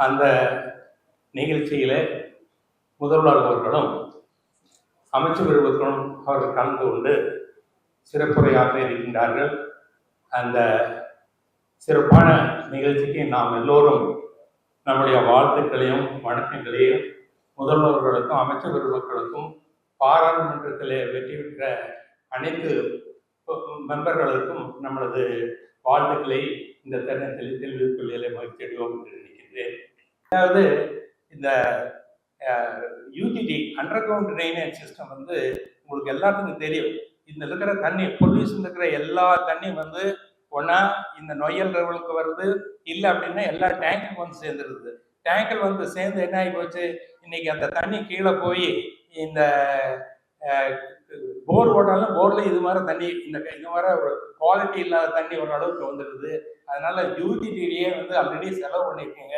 அந்த நிகழ்ச்சியிலே முதல்வர் அவர்களும் அமைச்சர்களும் அவர்கள் கலந்து கொண்டு சிறப்புரையாற்ற இருக்கின்றார்கள். அந்த சிறப்பான நிகழ்ச்சிக்கு நாம் எல்லோரும் நம்முடைய வாழ்த்துக்களையும் வணக்கங்களையும் முதல்வர்களுக்கும் அமைச்சர்களுக்கும் பாராளுமன்றத்திலே வெற்றி பெற்ற அனைத்து மெம்பர்களுக்கும் நம்மளது வாழ்த்துக்களை இந்த தருணத்தில் தெரிவித்துக் கொள்வதிலே மகிழ்ச்சி அடைவோம் என்று நினைக்கின்றேன். அதாவது இந்த UGD under ground drainage system வந்து உங்களுக்கு எல்லாத்துக்கும் தெரியும். இந்த இருக்கிற தண்ணி பொல்யூஷன் இருக்கிற எல்லா தண்ணியும் வந்து ஒன்னா இந்த நொய்யல் லெவலுக்கு வருது, இல்லை அப்படின்னா எல்லா டேங்க்கும் வந்து சேர்ந்துருது. டேங்கில் வந்து சேர்ந்து என்ன ஆகி போச்சு, இன்னைக்கு அந்த தண்ணி கீழே போய் இந்த போர் போட்டாலும் போர்ல இது மாதிரி தண்ணி இந்த மாதிரி ஒரு குவாலிட்டி இல்லாத தண்ணி ஒரு அளவுக்கு வந்துடுது. அதனால யூஜிடிடியே வந்து ஆல்ரெடி செலவு பண்ணியிருக்கீங்க.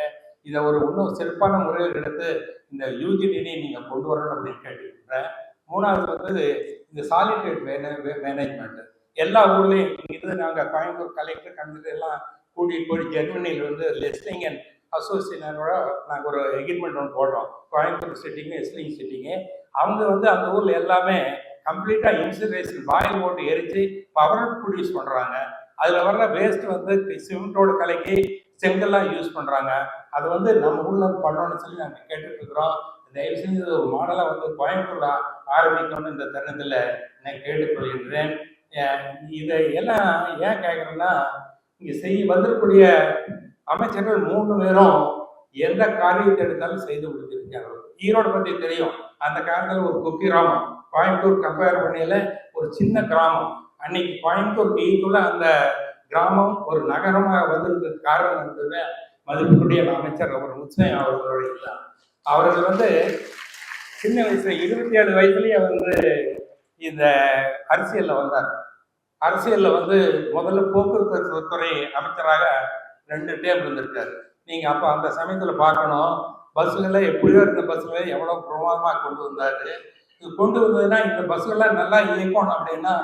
இதை ஒரு இன்னும் சிறப்பான முறையில் எடுத்து இந்த யூஜிடியை நீங்கள் கொண்டு வரணும் அப்படின்னு கேட்டுக்கிறேன். மூணாவது வந்து இந்த சாலிடேட் மேனேஜ்மெண்ட் எல்லா ஊர்லேயும் இது நாங்கள் கோயம்புத்தூர் கலெக்டர் கலந்துட்டு எல்லாம் கூட்டிகிட்டு போய் ஜெர்மனியில் வந்து லெஸ்லிங் அண்ட் அசோசியேஷனோட நாங்கள் ஒரு எக்ரிமெண்ட் ஒன்று போடுறோம். கோயம்புத்தூர் சிட்டிங்கு எஸ்லிங் சிட்டிங்கு அவங்க வந்து அந்த ஊரில் எல்லாமே கம்ப்ளீட்டாக இன்சுலேஷன் பாயில் போட்டு எரித்து பவர் ப்ரொடியூஸ் பண்ணுறாங்க. அதில் வர்ற வேஸ்ட் வந்து சிமெண்டோடு கலக்கி செங்கல்லாம் யூஸ் பண்ணுறாங்க. அது வந்து நம்ம ஊரில் பண்ணணும்னு சொல்லி நாங்கள் கேட்டுட்டு இருக்கிறோம். தயவு செஞ்சு ஒரு மாடலாக வந்து கோயம்புத்தூர்ல ஆரம்பிக்கணும்னு இந்த தருணத்தில் நான் கேட்டுக்கொள்கின்றேன். இதை எல்லாம் ஏன் கேட்குறேன்னா, இங்கே வந்திருக்கக்கூடிய அமைச்சர்கள் 3 பேரும் எந்த காரியத்தை எடுத்தாலும் செய்து முடிச்சிருக்காங்க. ஈரோடு பற்றி தெரியும். அந்த காலத்தில் ஒரு குக்கிராமம், கோயம்புத்தூர் கம்பேர் பண்ணையில ஒரு சின்ன கிராமம். அன்னைக்கு கோயம்புத்தூருக்கு ஈக்குள்ள அந்த கிராமம் ஒரு நகரமாக வந்திருக்க காரணம் இருந்தது மதிப்புக்குரிய அமைச்சர் அவர் முஸ்லிம் அவர்களுடைய தான். அவர்கள் வந்து சின்ன வயசுல 27 வயசுலயே வந்து இந்த அரசியல்ல வந்தார். அரசியல்ல வந்து முதல்ல போக்குவரத்து துறை அமைச்சராக 2 டேம் இருந்திருக்காரு. நீங்க அப்ப அந்த சமயத்துல பார்க்கணும், பஸ்ல எப்படியோ இருந்த பஸ்ல எவ்வளவு பிரமாதமா கொண்டு வந்தாரு. இது கொண்டு வந்ததுன்னா இந்த பஸ்கள்லாம் நல்லா இயக்கணும் அப்படின்னா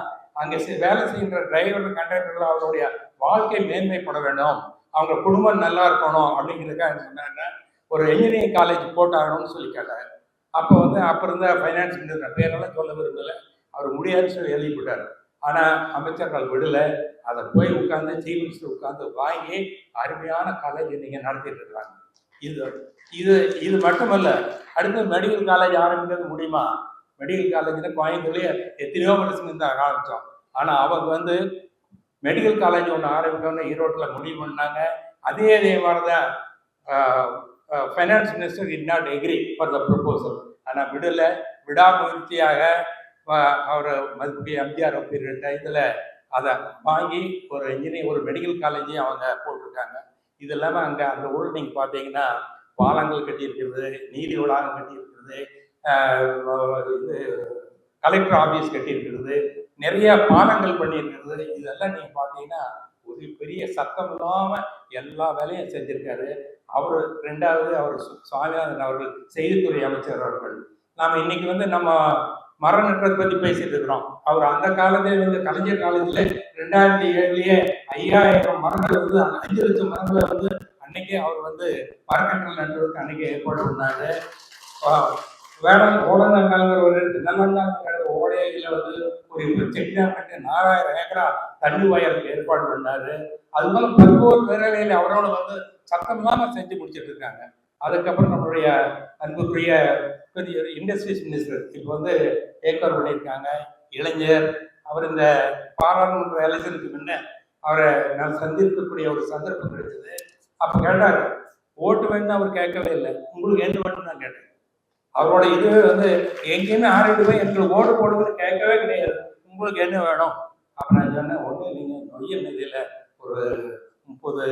அங்கே வேலை செய்கின்ற டிரைவர் கண்டக்டர்கள் அவருடைய வாழ்க்கை மேன்மைப்பட வேண்டும், அவங்க குடும்பம் நல்லா இருக்கணும் அப்படிங்கிறதுக்காக சொன்னாங்க. ஒரு என்ஜினியரிங் காலேஜ் போட்டாகணும்னு சொல்லி கேட்டார். அப்போ வந்து அப்போ இருந்த ஃபைனான்ஸ் மினிஸ்டர் பேரெல்லாம் சொல்ல விரும்பலை, அவர் முடியாதுன்னு சொல்லி எழுதி போட்டார். ஆனால் அமைச்சர்கள் விடலை, அதை போய் உட்காந்து சீஃப் மினிஸ்டர் உட்காந்து வாங்கி அருமையான காலேஜ் நீங்கள் நடத்திட்டு இருக்கிறாங்க. இது இது மட்டுமல்ல, அடுத்து மெடிக்கல் காலேஜ் ஆரம்பிக்கிறது முடியுமா? மெடிக்கல் காலேஜ்ல கோயம்புத்தூர்லேயே எத்தனையோ வருஷம் இருந்து ஆரம்பித்தோம். ஆனால் அவங்க வந்து மெடிக்கல் காலேஜ் ஒன்று ஆரம்பிக்கணும்னு ஈரோட்டில் முடிவு பண்ணாங்க. அதே மாதிரி தான் finance minister it not agri for the proposal. ஆனால் விடாமுயற்சியாக அவர் மதிப்புடைய எம்ஜிஆர் பீரியட் இதில் அதை வாங்கி ஒரு ஒரு மெடிக்கல் காலேஜையும் அவங்க போட்டிருக்காங்க. இது இல்லாமல் அங்கே அந்த ஊரில் நீங்கள் பார்த்தீங்கன்னா பாலங்கள் கட்டியிருக்கிறது, நீதி வளாகம் கட்டியிருக்கிறது, இது கலெக்டர் ஆஃபீஸ் கட்டியிருக்கிறது, நிறைய பாலங்கள் பண்ணியிருக்கிறது. இதெல்லாம் நீங்கள் பார்த்தீங்கன்னா ஒரு பெரிய சத்தம் இல்லாமல் எல்லா வேலையும் செஞ்சிருக்காரு. அவர் 2வது அவர் சுவாமிநாதன் அவர்கள் செய்தித்துறை அமைச்சர் அவர்கள். நாம் இன்னைக்கு வந்து நம்ம மரம் நட்டுறதை பற்றி பேசிட்டு இருக்கிறோம். அவர் அந்த காலத்திலே வந்து கலைஞர் காலேஜில் 2007 5000 மரங்கள் வந்து 5 லட்சம் மரங்களை வந்து அன்னைக்கே அவர் வந்து மரக்கன்றுகள் நடுறதுக்கு அன்னைக்கே ஏற்பாடு பண்ணாரு. ஓடங்காங்கிற ஒரு நல்லங்காங்கிற ஓடையில வந்து ஒரு செக்டாமெண்ட் 4000 ஏக்கரா தண்ணி வயலுக்கு ஏற்பாடு பண்ணாரு. அது போல பல்வேறு வேலைகளை அவரோட வந்து சத்தம் இல்லாம செஞ்சு முடிச்சுட்டு இருக்காங்க. அதுக்கப்புறம் நம்மளுடைய அன்புக்குரிய பெரிய இண்டஸ்ட்ரீஸ் மினிஸ்டர் இப்போ வந்து ஏற்பாடு பண்ணியிருக்காங்க. இளைஞர் அவர் இந்த பாராளுமன்ற எலெக்ஷனுக்கு முன்ன அவரை நான் சந்திக்கக்கூடிய ஒரு சந்தர்ப்பம் கிடைச்சது. அப்போ கேட்டார், ஓட்டு வேணும்னு அவர் கேட்கவே இல்லை, உங்களுக்கு என்ன வேணும்னு நான் கேட்டேன். அவரோட இது வந்து எங்கேயுமே ஆறிட்டு போய் எங்களுக்கு ஓட்டு போடுவதுன்னு கேட்கவே கிடையாது, உங்களுக்கு என்ன வேணும். அப்போ நான் சொன்னேன், ஒன்றும் இல்லைங்க, நொய்ய நதியில் ஒரு 30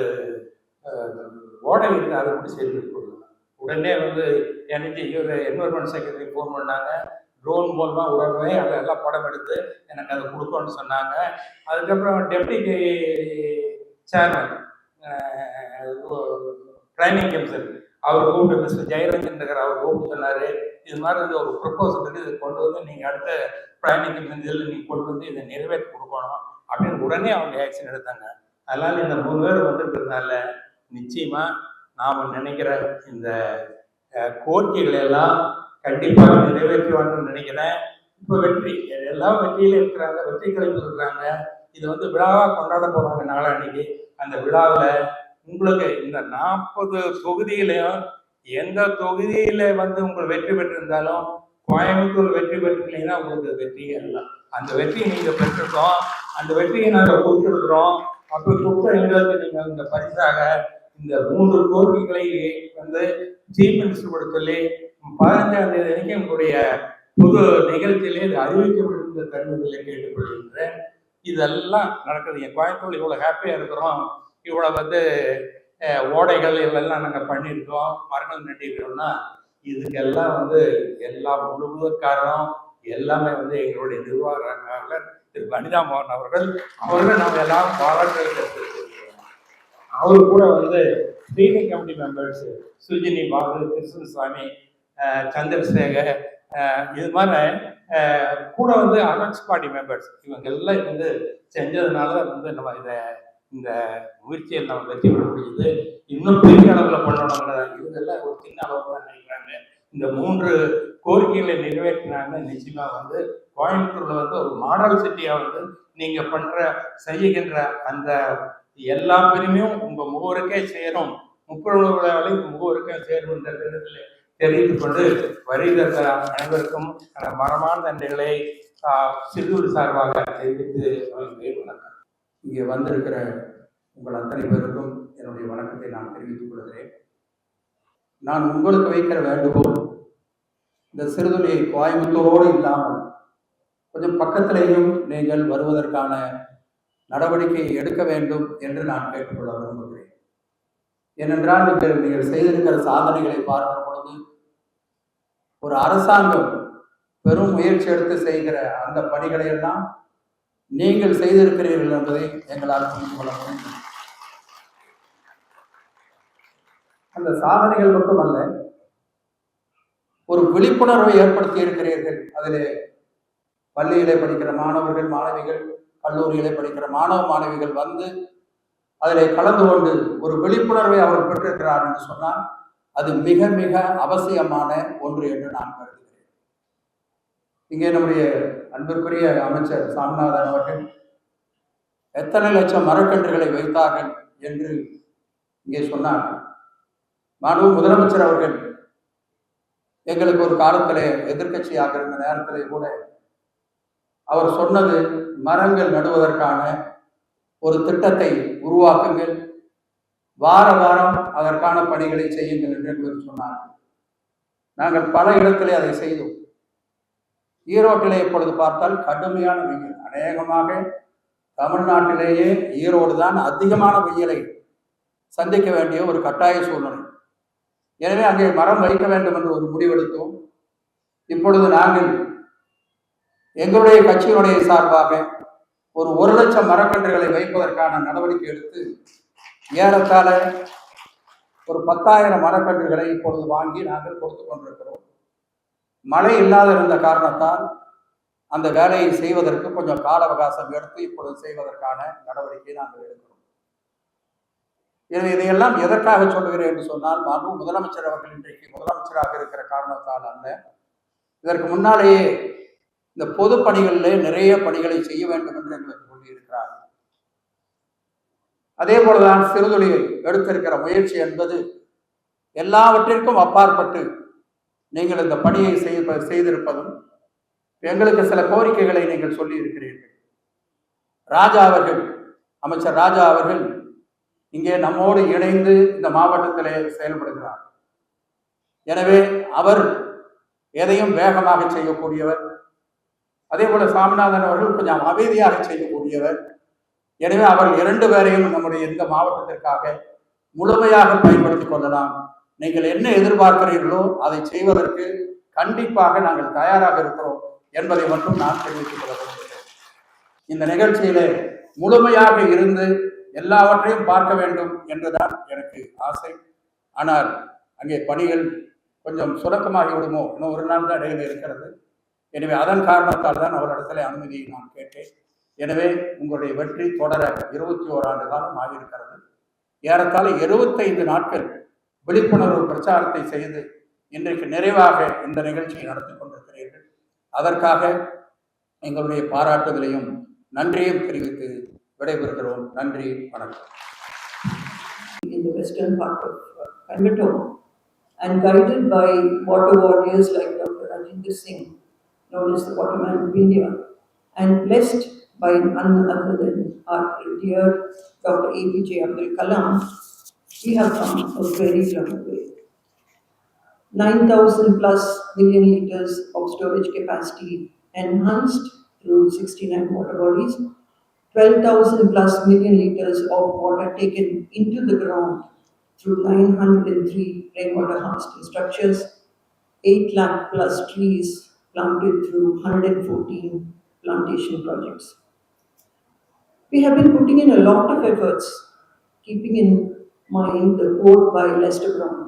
ஓடை இருக்குது, அதை மட்டும் சரி பண்ணி கொடுங்க. உடனே வந்து எனக்கு இவர் என்வரன்மெண்ட் செக்ரட்டரி ஃபோன் பண்ணாங்க. ட்ரோன் மூலமாக உடனே அதை எல்லாம் படம் எடுத்து எனக்கு அதை கொடுக்கணும்னு சொன்னாங்க. அதுக்கப்புறம் டெப்டி சேர்மன் பிளானிங் கமிஷன் அவர் கூப்பிட்டு மிஸ்டர் ஜெயரஞ்சன் நகர் அவர் கூப்பிட்டு சொன்னார், இது மாதிரி ஒரு ப்ரொப்போசல் இதை கொண்டு வந்து நீங்கள் அடுத்த பிளானிங் கமிஷன் இதில் நீங்கள் கொண்டு வந்து இதை நிறைவேற்றி கொடுக்கணும் அப்படின்னு உடனே அவங்க ஆக்ஷன் எடுத்தாங்க. அதனால் இந்த 3 பேர் வந்துருக்கிறதுனால நிச்சயமாக நாம் நினைக்கிற இந்த கோரிக்கைகளை எல்லாம் கண்டிப்பாக நிறைவேற்றுவாங்கன்னு நினைக்கிறேன். இப்போ வெற்றி எல்லாம் வெற்றியில இருக்கிறாங்க, வெற்றி கிடைப்பு இருக்கிறாங்க. இது வந்து விழாவாக கொண்டாட போறாங்க நாளான்னைக்கு. அந்த விழாவில் உங்களுக்கு இந்த 40 தொகுதியிலையும் எந்த தொகுதியில வந்து உங்களுக்கு வெற்றி பெற்றிருந்தாலும், கோயம்புத்தூர் வெற்றி பெற்றிருந்தீங்கன்னா உங்களுக்கு வெற்றியே இல்லை. அந்த வெற்றியை நீங்க பெற்றிருக்கோம், அந்த வெற்றியை நாங்கள் கொடுத்துருக்குறோம். அப்படி கொடுத்த எங்களுக்கு நீங்கள் இந்த பரிசாக இந்த 3 கோரிக்கைகளை வந்து சீஃப் மினிஸ்டர் கூட சொல்லி 15ஆம் தேதி வரைக்கும் உங்களுடைய பொது நிகழ்ச்சியிலே இது அறிவிக்கப்பட்டிருந்த தருணத்தில் கேட்டுக்கொள்கின்றேன். இதெல்லாம் நடக்குது. என் கோயம்புத்தூர் இவ்வளோ ஹாப்பியாக இருக்கிறோம், இவ்வளோ வந்து ஓடைகள் இதெல்லாம் நாங்கள் பண்ணியிருக்கோம், மரங்கள் நட்டிருக்கோம்னா இதுக்கெல்லாம் வந்து எல்லா முழுவதும் எல்லாமே வந்து எங்களுடைய நிர்வாகர் திரு வனிதா மோகன் அவர்கள் நம்ம எல்லாம் பாராட்டுகள் தெரிவித்திருக்கிறோம். அவரு கூட வந்து ஸ்ரீனிங் கமிட்டி மெம்பர்ஸ் சுஜினி பாபு, கிருஷ்ணசாமி, சந்திரசேகர், இது மாதிரி கூட வந்து அமெக்ஸ் பார்ட்டி மெம்பர்ஸ் இவங்க எல்லாம் வந்து செஞ்சதுனால வந்து நம்ம இந்த முயற்சியில் நம்ம வெற்றி பெற முடியுது. இன்னும் பெரிய அளவில் பண்ணணுங்கிறத இதெல்லாம் ஒரு சின்ன அளவு தான் நினைக்கிறாங்க. இந்த 3 கோரிக்கைகளை நிறைவேற்றினாங்க. நிச்சயமா வந்து கோயம்புத்தூர்ல வந்து ஒரு மாடல் சிட்டியா வந்து நீங்க செய்கின்ற அந்த எல்லா பெருமையும் உங்க முகவருக்கே சேரும். 30 விழாவிலே முகவருக்கே சேரும் என்ற தினத்தில் தெரிவித்துக் கொண்டு வருகிற அனைவருக்கும் மரமான நன்றிகளை சிறுவர் சார்பாக தெரிவித்து வணக்கம். இங்கே வந்திருக்கிற உங்கள் அத்தனை பேருக்கும் என்னுடைய வணக்கத்தை நான் தெரிவித்துக் கொள்கிறேன். நான் உங்களுக்கு வைக்கிற வேண்டுகோள், இந்த சிறுதுளி கோயம்புத்தூரோடு இல்லாமல் கொஞ்சம் பக்கத்திலேயும் நீங்கள் வருவதற்கான நடவடிக்கை எடுக்க வேண்டும் என்று நான் கேட்டுக்கொள்ள விரும்புகிறேன். ஏனென்றால் நீங்கள் செய்திருக்கிற சாதனைகளை பார்க்கிற பொழுது ஒரு அரசாங்கம் பெரும் முயற்சி எடுத்து செய்கிற அந்த பணிகளை எல்லாம் நீங்கள் செய்திருக்கிறீர்கள் என்பதை எங்களால் புரிந்து கொள்ள முடியும். அந்த சாதனைகள் மட்டுமல்ல, ஒரு விழிப்புணர்வை ஏற்படுத்தி இருக்கிறீர்கள். அதிலே பள்ளியிலே படிக்கிற மாணவர்கள் மாணவிகள், கல்லூரியிலே படிக்கிற மாணவ மாணவிகள் வந்து அதில் கலந்து கொண்டு ஒரு விழிப்புணர்வை அவர் பெற்றிருக்கிறார் என்று சொன்னால் அது மிக மிக அவசியமான ஒன்று என்று நான் கருதுகிறேன். இங்கே நம்முடைய அன்பிற்குரிய அமைச்சர் சாமிநாதன் அவர்கள் எத்தனை லட்சம் மரக்கன்றுகளை வைத்தார்கள் என்று இங்கே சொன்னார். மாண்பு முதலமைச்சர் அவர்கள் எங்களுக்கு ஒரு காலத்திலே எதிர்கட்சியாக இருந்த நேரத்திலே கூட அவர் சொன்னது, மரங்கள் நடுவதற்கான ஒரு திட்டத்தை உருவாக்குங்கள், வார வாரம் அதற்கான பணிகளை செய்யுங்கள் என்று எங்களுக்கு சொன்னார்கள். நாங்கள் பல இடத்திலே அதை செய்தோம். ஈரோட்டிலே இப்பொழுது பார்த்தால் கடுமையான வெயில், அநேகமாக தமிழ்நாட்டிலேயே ஈரோடு தான் அதிகமான வெயிலை சந்திக்க வேண்டிய ஒரு கட்டாய சூழ்நிலை. எனவே அங்கே மரம் வைக்க வேண்டும் என்று ஒரு முடிவெடுத்தோம். இப்பொழுது நாங்கள் எங்களுடைய கட்சியினுடைய சார்பாக ஒரு 1 லட்சம் மரக்கன்றுகளை வைப்பதற்கான நடவடிக்கை எடுத்து ஏறத்தாழ ஒரு 10,000 மரக்கன்றுகளை இப்பொழுது வாங்கி நாங்கள் கொடுத்து கொண்டிருக்கிறோம். மழை இல்லாத இருந்த காரணத்தால் அந்த வேலையை செய்வதற்கு கொஞ்சம் கால அவகாசம் எடுத்து இப்பொழுது செய்வதற்கான நடவடிக்கை நாங்கள் எடுக்கிறோம். இதையெல்லாம் எதற்காக சொல்லுகிறேன் என்று சொன்னால், மாண்பு முதலமைச்சர் அவர்கள் இன்றைக்கு முதலமைச்சராக இருக்கிற காரணத்தால் அல்ல, இதற்கு முன்னாலேயே இந்த பொது பணிகளிலே நிறைய பணிகளை செய்ய வேண்டும் என்று எங்களுக்கு சொல்லியிருக்கிறார். அதே போலதான் சிறுதுளி எடுத்திருக்கிற முயற்சி என்பது எல்லாவற்றிற்கும் அப்பாற்பட்டு நீங்கள் இந்த பணியை செய்திருப்பதும், எங்களுக்கு சில கோரிக்கைகளை நீங்கள் சொல்லி இருக்கிறீர்கள். ராஜா அவர்கள், அமைச்சர் ராஜா அவர்கள் இங்கே நம்மோடு இணைந்து இந்த மாவட்டத்திலே செயல்படுகிறார். எனவே அவர் எதையும் வேகமாக செய்யக்கூடியவர். அதே போல சாமிநாதன் அவர்கள் கொஞ்சம் அமைதியாக செய்யக்கூடியவர். எனவே அவர்கள் 2 பேரையும் நம்முடைய இந்த மாவட்டத்திற்காக முழுமையாக பயன்படுத்திக் கொள்ளலாம். நீங்கள் என்ன எதிர்பார்க்கிறீர்களோ அதை செய்வதற்கு கண்டிப்பாக நாங்கள் தயாராக இருக்கிறோம் என்பதை மட்டும் நான் தெரிவித்துக் கொள்ள விரும்புகிறேன். இந்த நிகழ்ச்சியிலே முழுமையாக இருந்து எல்லாவற்றையும் பார்க்க வேண்டும் என்றுதான் எனக்கு ஆசை. ஆனால் அங்கே பணிகள் கொஞ்சம் சுலக்கமாகி விடுமோ, இன்னும் 1 நாள் தான் இடையில இருக்கிறது. எனவே அதன் காரணத்தால் தான் அவரிடத்துல அனுமதியை நான் கேட்டேன். எனவே உங்களுடைய வெற்றி தொடர 21 ஆண்டு காலம் ஆகியிருக்கிறது. ஏறத்தாழ 75 நாட்கள் விழிப்புணர்வு பிரச்சாரத்தை செய்து இன்றைக்கு நிறைவாக இந்த நிகழ்ச்சியை நடத்தி கொண்டிருக்கிறீர்கள். அதற்காக எங்களுடைய பாராட்டுதலையும் நன்றியும் தெரிவித்து விடைபெறுகிறோம். நன்றி, வணக்கம். In the western part of Coimbatore, and guided by water warriors like Dr. Rajinder Singh, known as the Waterman of India, and blessed by none other than our dear Dr. APJ Abdul Kalam, we have come a very long way. 9,000 plus million liters of storage capacity enhanced through 69 water bodies, 12,000 plus million liters of water taken into the ground through 903 rainwater harvesting structures, 8 lakh plus trees planted through 114 plantation projects. We have been putting in a lot of efforts, keeping in mind the quote by Lester Brown,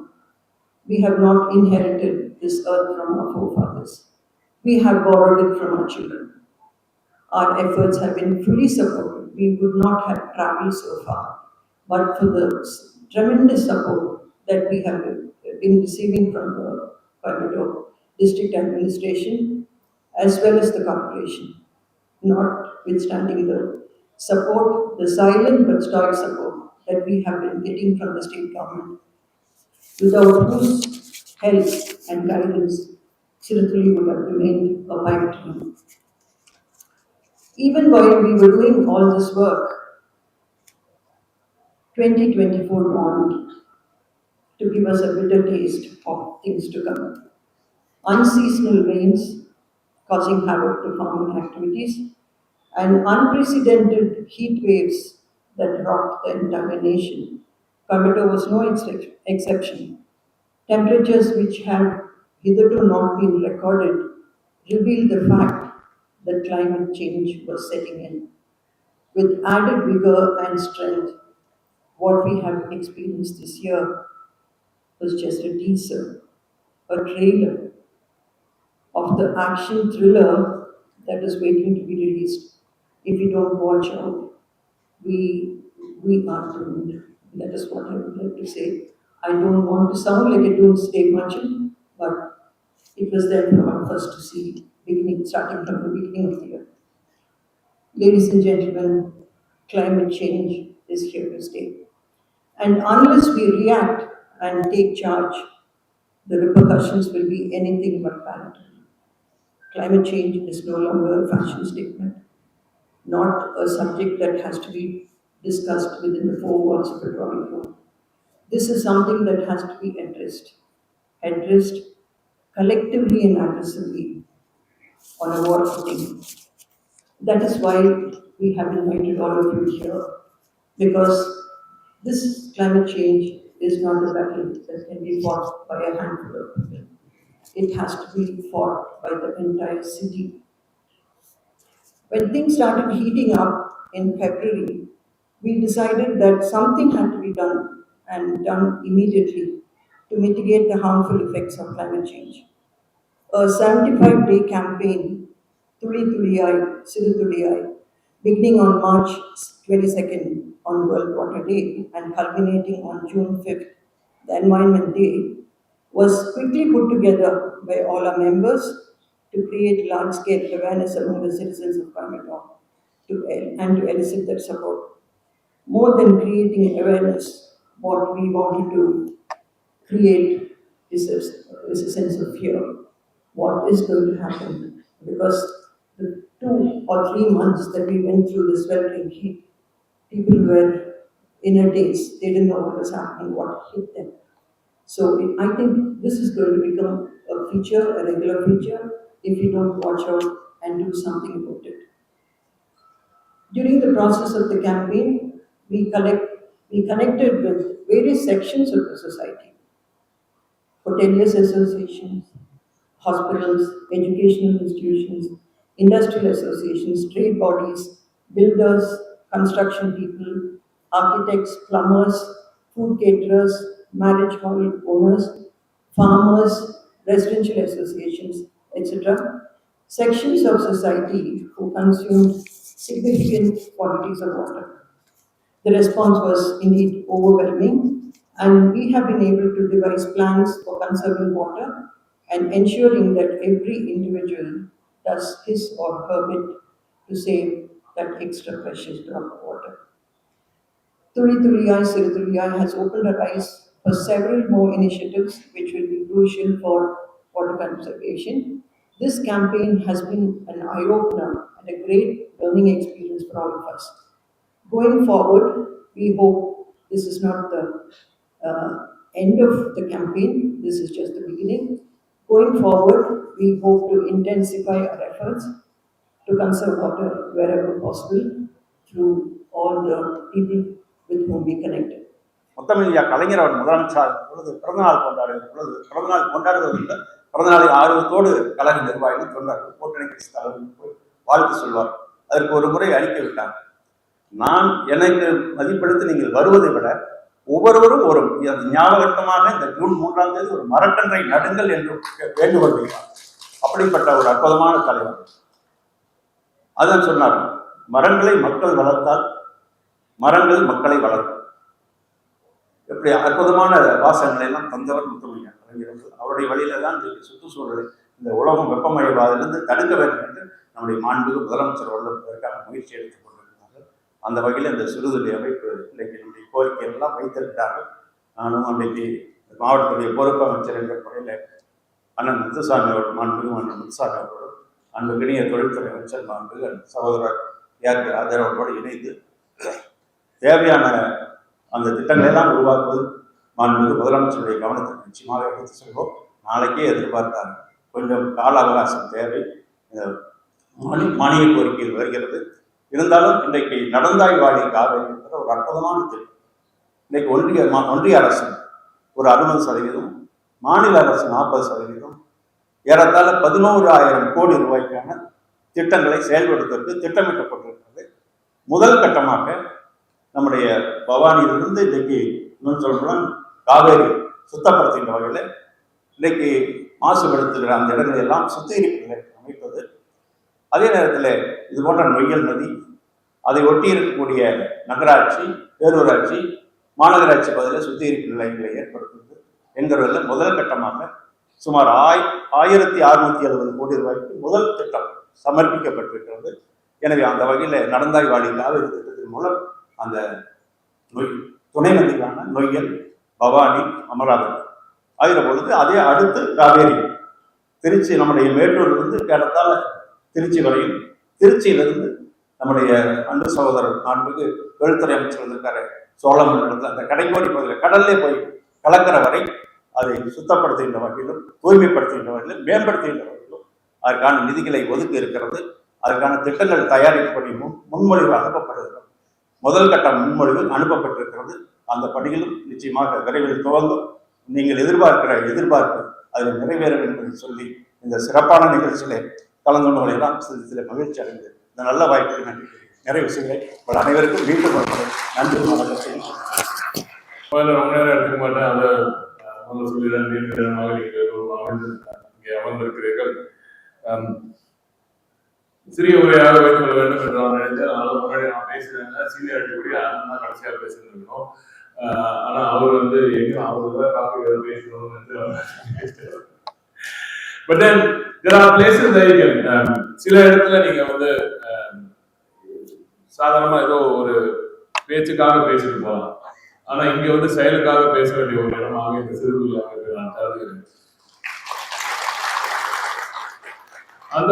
"We have not inherited this earth from our forefathers. We have borrowed it from our children." Our efforts have been fully supported. We would not have traveled so far, but for the tremendous support that we have been receiving from the Coimbatore district administration as well as the corporation, notwithstanding the support, the silent but stoic support that we have been getting from the state government, without whose help and guidance Tiruthalli would have remained a pipe dream. Even while we were doing all this work, 2024 dawned to give us a bitter taste of things to come. Unseasonal rains causing havoc to farming activities, and unprecedented heat waves that rocked the entire nation. Coimbatore was no exception. Temperatures which had hitherto not been recorded revealed the fact that climate change was setting in. With added vigor and strength, what we have experienced this year was just a teaser, a trailer of the action thriller that is waiting to be released. If we don't watch out, we are doomed. That is what I would like to say. I don't want to sound like a doomsday merchant, but it was there for all of us to see, starting from the beginning of the year. Ladies and gentlemen, climate change is here to stay. And unless we react and take charge, the repercussions will be anything but palatable. Climate change is no longer a fashion statement, not a subject that has to be discussed within the four walls of a drawing room. This is something that has to be addressed collectively and aggressively on a war footing. That is why we have invited all of you here, because this climate change is not a battle that can be fought by a handful of people. It has to be fought by the entire city. When things started heating up in February, we decided that something had to be done, and done immediately, to mitigate the harmful effects of climate change. A 75-day campaign, Thuli Thuliyai, Siru Thuliyai, beginning on March 22nd on World Water Day and culminating on June 5th, the Environment Day, was quickly put together by all our members to create large-scale awareness among the citizens of Coimbatore and to elicit their support. More than creating awareness, what we wanted to create is a sense of fear. What is going to happen? Because the 2 or 3 months that we went through this sweltering heat, people were in a daze. They didn't know what was happening, what hit them. So I think this is going to become a feature, a regular feature, if we don't watch out and do something about it. During the process of the campaign, we connected with various sections of the society, hoteliers associations, hospitals, educational institutions, industrial associations, trade bodies, builders, construction people, architects, plumbers, food caterers, marriage hall owners, farmers, residential associations, etc. Sections of society who consume significant quantities of water. The response was indeed overwhelming, And we have been able to devise plans for conserving water and ensuring that every individual does his or her bit to save that extra precious drop of water. Tuli Tuliyai Sirutuliyai has opened her eyes for several more initiatives which will be crucial for water conservation. This campaign has been an eye-opener and a great learning experience for all of us. Going forward, we hope this is not the end of the campaign, this is just the beginning. Going forward, we hope to intensify our efforts to conserve water wherever possible through all the people with whom we connected. முத்தமிழ்யா கலைஞர் அவர் முதலமைச்சர் பொழுது பிறந்தநாள் கொண்டாடுகிற பொழுது பிறந்தநாள் கொண்டாடுவதில்லை, பிறந்தநாளை ஆர்வத்தோடு கழக நிர்வாகிகள் தொண்டார்கள் கூட்டணி கட்சி தலைவர்களுக்கு வாழ்த்து சொல்வார். அதற்கு ஒரு முறை அறிக்கை விட்டார். நான் எனக்கு மதிப்பெடுத்து நீங்கள் வருவதை விட ஒவ்வொருவரும் ஒரு ஞாபகமாக இந்த ஜூன் 3ஆம் தேதி ஒரு மரக்கன்றை நடுங்கள் என்று வேண்டுகோள் வைத்தார். அப்படிப்பட்ட ஒரு அற்புதமான தலைவர். அதான் சொன்னார், மரங்களை மக்கள் வளர்த்தால் மரங்கள் மக்களை வளர்க்கும். எப்படி அற்புதமான வாசகங்களை எல்லாம் தந்தவர் முத்துமையா கலைஞர். அவருடைய வழியில தான் சுற்றுச்சூழலை இந்த உலகம் வெப்பமயவாதிலிருந்து தடுக்க வேண்டும் என்று நம்முடைய மாண்புக்கு முதலமைச்சர் வளர்ப்பதற்கான முயற்சி எடுத்துக் கொண்டிருக்கிறார்கள். அந்த வகையில் இந்த சிறுதுளி அமைப்பு இன்றைக்கு நம்முடைய கோரிக்கைகள் எல்லாம் வைத்திருக்கிறார்கள். நானும் அன்றைக்கு மாவட்டத்துடைய பொறுப்பு அமைச்சர் என்ற முறையில் அண்ணன் முத்துசாமி அவர்கள் மாண்புக்கு அண்ணன் முத்துசாமி அவர்களும் அன்புக்கினிய தொழில்துறை அமைச்சர் மாண்புக்கு சகோதரர் யாருக்கு ஆதரவோடு இணைந்து தேவையான அந்த திட்டங்களை எல்லாம் உருவாக்குவது மாண்புமிகு முதலமைச்சருடைய கவனத்துக்கு நிச்சயமாக எடுத்து செல்வோம். நாளைக்கே எதிர்பார்த்தாங்க, கொஞ்சம் கால அவகாசம் தேவை. மானிய கோரிக்கையில் வருகிறது. இருந்தாலும் இன்றைக்கு நடந்தாய் வாழி காவேரி என்கிற ஒரு அற்புதமான திட்டம். இன்றைக்கு ஒன்றிய அரசு ஒரு 60%, மாநில அரசு 40%, ஏறத்தாழ 11,000 கோடி ரூபாய்க்கான திட்டங்களை செயல்படுத்துவதற்கு திட்டமிட்டப்பட்டிருக்கிறது. முதல் கட்டமாக நம்முடைய பவானியிலிருந்து இன்றைக்கு இன்னும் சொல்லணும் காவேரி சுத்தப்படுத்துகின்ற வகையில் இன்றைக்கு மாசுபடுத்துகிற அந்த இடங்களை எல்லாம் சுத்திகரிப்புகளை அமைப்பது, அதே நேரத்தில் இது போன்ற நொய்யல் நதி, அதை ஒட்டி இருக்கக்கூடிய நகராட்சி, பேரூராட்சி, மாநகராட்சி பகுதியில் சுத்திகரிப்பு நிலையங்களை ஏற்படுத்துவது என்கிறதில் முதல் கட்டமாக சுமார் 1670 கோடி ரூபாய்க்கு முதல் திட்டம் சமர்ப்பிக்கப்பட்டிருக்கிறது. எனவே அந்த வகையில் நடந்தாய் வாழி காவேரி திட்டத்தின் மூலம் அந்த துணை நதிக்கான நொய்யல், பவானி, அமராவதி ஆகிற பொழுது அதே அடுத்து காவேரி, திருச்சி, நம்முடைய மேட்டூரிலிருந்து கேரளத்தால் திருச்சி வரையும், திருச்சியிலிருந்து நம்முடைய அன்பு சகோதரர் மாண்புக்கு தொழில்துறை அமைச்சர் வந்திருக்காரு சோழமண்டலத்தில் அந்த கடைக்கோடி பகுதியில் கடல்லே போய் கலக்கிற வரை அதை சுத்தப்படுத்துகின்ற வகையிலும் தூய்மைப்படுத்துகின்ற வகையிலும் மேம்படுத்துகின்ற வகையிலும் அதற்கான நிதிகளை ஒதுக்கி இருக்கிறது. அதற்கான திட்டங்கள் தயாரிக்கப்படி முன்மொழிவு அனுப்பப்படுகிறது. முதல் கட்ட முன்மொழிவு அனுப்பப்பட்டிருக்கிறது. அந்த பணிகளும் நிச்சயமாக விரைவில் துவங்கும். நீங்கள் எதிர்பார்க்கிற எதிர்பார்ப்பு அதில் நிறைவேறும் என்பதை சொல்லி இந்த சிறப்பான நிகழ்ச்சியிலே கலந்து கொண்டவர்களை எல்லாம் சில மகிழ்ச்சி அடைந்து இந்த நல்ல வாய்ப்புக்கு நன்றி நிறைவு செய்கிறேன். உங்கள் அனைவருக்கும் மீண்டும் நன்றி வணக்கம் செய்கிறேன். ரொம்ப நேரம் எடுத்துக்க மாட்டேன். அதை முதல்ல சொல்லிடுறேன். நீண்ட நேரமாக நீங்கள் இங்கே அமர்ந்திருக்கிறீர்கள். சிறிய உரையாக வைத்துக் கொள்ள வேண்டும் என்று நான் நினைத்தேன். அதனால முன்னாடி நான் பேசுறேன் சீனியாரிட்டி கூடிய அண்ணன் கடைசியாக பேசியிருக்கணும். ஆனா அவர் எங்க அவரு காப்பி பேசணும் என்று but then there are places that you can சில இடத்துல நீங்க சாதாரணமா ஏதோ ஒரு பேச்சுக்காக பேசிட்டு போகலாம். ஆனா இங்க செயலுக்காக பேச வேண்டிய ஒரு இடமாக இந்த சிறுதுளியாக நான் கருதுகிறேன். அந்த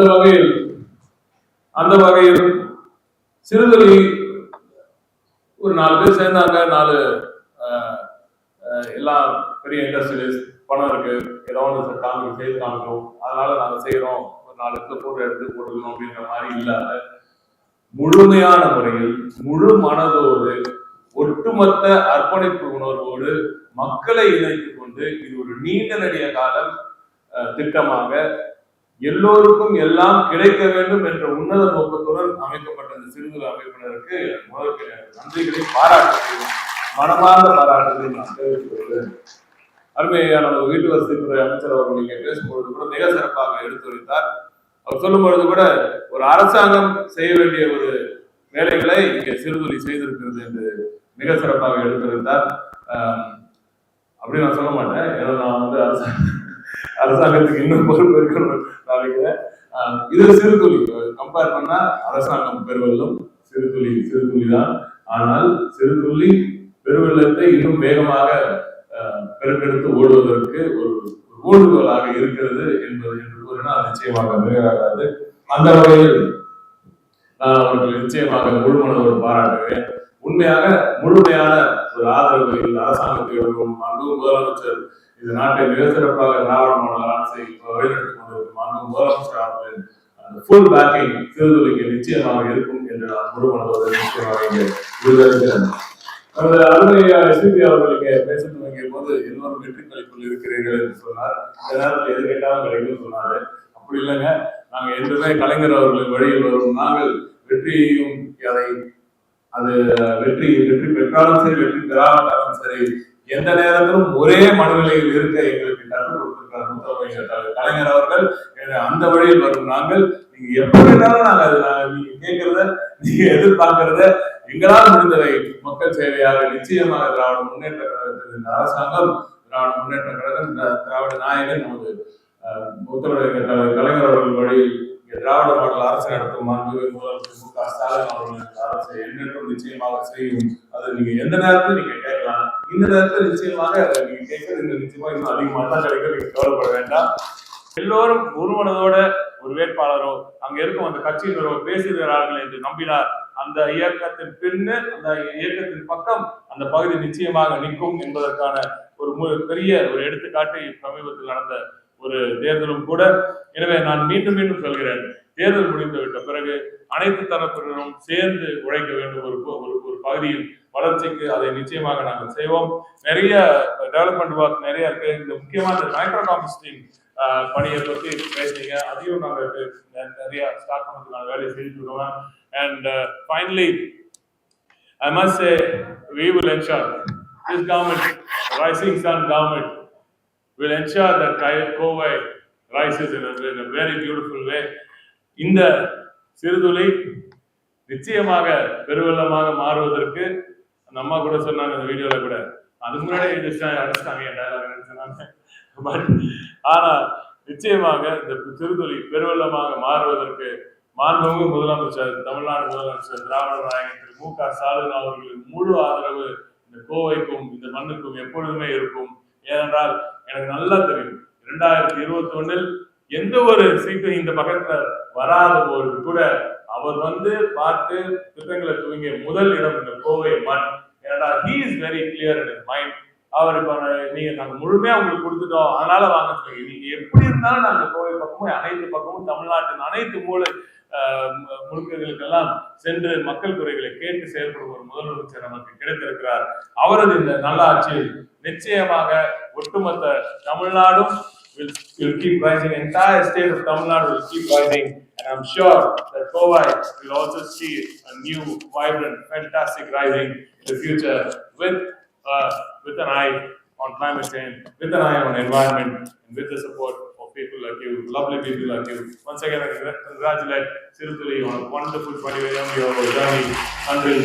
வகையில் சிறுதுளி ஒரு 4 பேர் சேர்ந்தாங்க. 4 எல்லாம் பெரிய இண்டஸ்ட்ரியலிஸ்ட், பணம் இருக்கு, ஏதோ ஒன்று செய்து காமிக்கணும், அதனால நாங்க செய்யறோம், ஒரு 4 இடத்துல போட்டுக்கணும் அப்படிங்கிற மாதிரி இல்லாத முழுமையான முறையில் முழு மனதோடு ஒட்டுமொத்த அர்ப்பணிப்பு உணர்வோடு மக்களை இணைத்துக் கொண்டு இது ஒரு நீண்ட நெடிய காலம் திட்டமாக எல்லோருக்கும் எல்லாம் கிடைக்க வேண்டும் என்ற உன்னத நோக்கத்துடன் அமைக்கப்பட்ட இந்த சிறுதுளி அமைப்பினருக்கு முதற்கு நன்றிகளை பாராட்டுகிறேன். மனமார்ந்த பாராட்டுகளை நான் தெரிவித்துள்ளேன். அருமையா நமது வீட்டு வசதித்துறை அமைச்சர் அவர்கள் இங்கே பேசும்பொழுது கூட மிக சிறப்பாக எடுத்துரைத்தார். அவர் சொல்லும் பொழுது கூட ஒரு அரசாங்கம் செய்ய வேண்டிய ஒரு வேலைகளை இங்கே சிறுதுளி செய்திருக்கிறது என்று மிக சிறப்பாக எடுத்துரைத்தார். அப்படி நான் சொல்ல மாட்டேன். ஏன்னா நான் வந்து அரசாங்கத்துக்கு இன்னும் பொறுப்பு இருக்கணும்னு நினைக்கிறேன். இது சிறு துளி கம்பேர் பண்ணா அரசாங்கம் பெருவெல்லம் சிறு துளி தான். ஆனால் சிறு துளி பெருவெள்ளத்தை இன்னும் வேகமாக பெருக்கெடுத்து ஓடுவதற்கு ஒரு ஊடுகோலாக இருக்கிறது என்று கூறினால் நிச்சயமாக மிகையாகாது. அந்த வகையில் நான் அவர்கள் நிச்சயமாக முழுமனதோடு பாராட்டுவேன். உண்மையாக முழுமையான ஒரு ஆதரவு இந்த அரசாங்கத்திற்கும் அங்கு முதலமைச்சர் இந்த நாட்டை மிக சிறப்பாக திராவிட மாடல் அரசை வழிநடத்திக் கொண்டிருக்கும் அங்கு முதலமைச்சர் அவர்களின் அந்த ஃபுல் பேக்கிங் சிறுதுளிக்கு நிச்சயமாக இருக்கும் என்று நான் முழுமனதோடு நிச்சயமாக இங்கே விடுதலைக்கிறேன். அந்த அருமை எஸ்பிபி அவர்கள் இங்கே பேச துவங்கிய போது எல்லோரும் வெற்றி கலைக்குள் இருக்கிறீர்கள் என்று சொன்னார். இந்த நேரத்தில் எது கேட்டாலும் கிடைக்கும் சொன்னாரு. அப்படி இல்லைங்க, நாங்க என்றுமே கலைஞர் அவர்களின் வழியில் வரும் நாங்கள் வெற்றியையும் அது வெற்றி பெற்றாலும் சரி வெற்றி பெறாவிட்டாலும் சரி எந்த நேரத்திலும் ஒரே மனநிலையில் இருக்க எங்களுக்கு கற்றுக் கொடுத்திருக்கிறார் மூத்தவர் கலைஞர் அவர்கள். அந்த வழியில் வரும் நாங்கள் நீங்க எப்ப வேணாலும் நீங்க கேட்கறத நீங்க எதிர்பார்க்கறத எங்களால் முடிந்ததை மக்கள் சேவையாக நிச்சயமாக திராவிட முன்னேற்ற கழகத்தின் இந்த அரசாங்கம் திராவிட முன்னேற்ற கழகம் திராவிட நாயகன் நமது மூத்தவர் கலைஞர் அவர்கள் வழியில் திராவிட மாடல் அரசு நடத்தும் முதலமைச்சர் மு.க. ஸ்டாலின் அவர்கள் அரசு என்னென்றும் நிச்சயமாக செய்யும். அது நீங்க எந்த நேரத்தில் நீங்க கேட்கலாம். இந்த நேரத்தில் நிச்சயமாக நீங்க கேட்கறது நிச்சயமா இன்னும் அதிகமாக தான் கிடைக்கும். நீங்க கவலைப்பட வேண்டாம். எல்லோரும் ஒருமனதோட ஒரு வேட்பாளரோ அங்க இருக்கும் அந்த கட்சியினரோ பேசுகிறார்கள் என்று நம்பினார். அந்த இயக்கத்தின் பின்னு அந்த இயக்கத்தின் பக்கம் அந்த பகுதி நிச்சயமாக நிற்கும் என்பதற்கான ஒரு பெரிய ஒரு எடுத்துக்காட்டு சமீபத்தில் நடந்த ஒரு தேர்தலும் கூட. எனவே நான் மீண்டும் சொல்கிறேன், தேர்தல் முடிந்து விட்ட பிறகு அனைத்து தரப்பினரும் சேர்ந்து உழைக்க வேண்டும். ஒரு பகுதியின் வளர்ச்சிக்கு அதை நிச்சயமாக நாங்கள் செய்வோம். நிறைய டெவலப்மெண்ட் ஒர்க் நிறைய இருக்கு. இந்த முக்கியமான மைக்ரோ காம்பஸ்டிங் பணியை பற்றி பேசுறீங்க. அதையும் நாங்கள் நிறைய ஸ்டார்ட் பண்ணுறதுக்கான வேலையை செஞ்சுட்டு இருக்கோம். And finally, I must say, we will ensure this government, Rising Sun government, will ensure that Kovai rises in a very beautiful way. இந்த சிறுதுளை நிச்சயமாக பெருவெள்ளமாக மாறுவதற்கு அந்த அம்மா கூட சொன்னாங்க இந்த வீடியோல கூட. அதுக்கு முன்னாடி அடிச்சிட்டாங்க. ஆனா நிச்சயமாக இந்த சிறுதுளை பெருவெள்ளமாக மாறுவதற்கு மாண்புமிகு முதலமைச்சர் தமிழ்நாடு முதலமைச்சர் திராவிட நாயகன் திரு மு.க. ஸ்டாலின் அவர்களின் முழு ஆதரவு இந்த கோவைக்கும் இந்த மண்ணுக்கும் எப்பொழுதுமே இருக்கும். ஏனென்றால் எனக்கு நல்லா தெரியும் 2021 எந்த ஒரு சீட்டும் இந்த பக்கத்துல வராத போது கூட அவர் பார்த்து திட்டங்களை துவங்கிய முதல் இடம் இந்த கோவை மண். ஏன்னா he is very clear in his mind. அவர் இப்ப நாங்க முழுமையா உங்களுக்கு கொடுத்துட்டோம், அதனால வாங்க சொல்லுங்க. நீங்க எப்படி இருந்தாலும் நாங்க கோவை பக்கமும் அனைத்து பக்கமும் தமிழ்நாட்டின் அனைத்து முழுக்கங்களுக்கெல்லாம் சென்று மக்கள் குறைகளை கேட்டு செயல்படும் ஒரு முதலமைச்சர் நமக்கு கிடைத்திருக்கிறார். அவரது இந்த நல்ல ஆட்சியில் நிச்சயமாக ஒட்டுமொத்த தமிழ்நாடும் will keep rising. Entire state of Tamil Nadu will keep rising, and I'm sure that Kovai will also see a new, vibrant, fantastic rising in the future with an eye on climate change, with an eye on environment, and with the support of people like you, lovely people like you. Once again, I congratulate Sirutuli on a wonderful 20 year journey until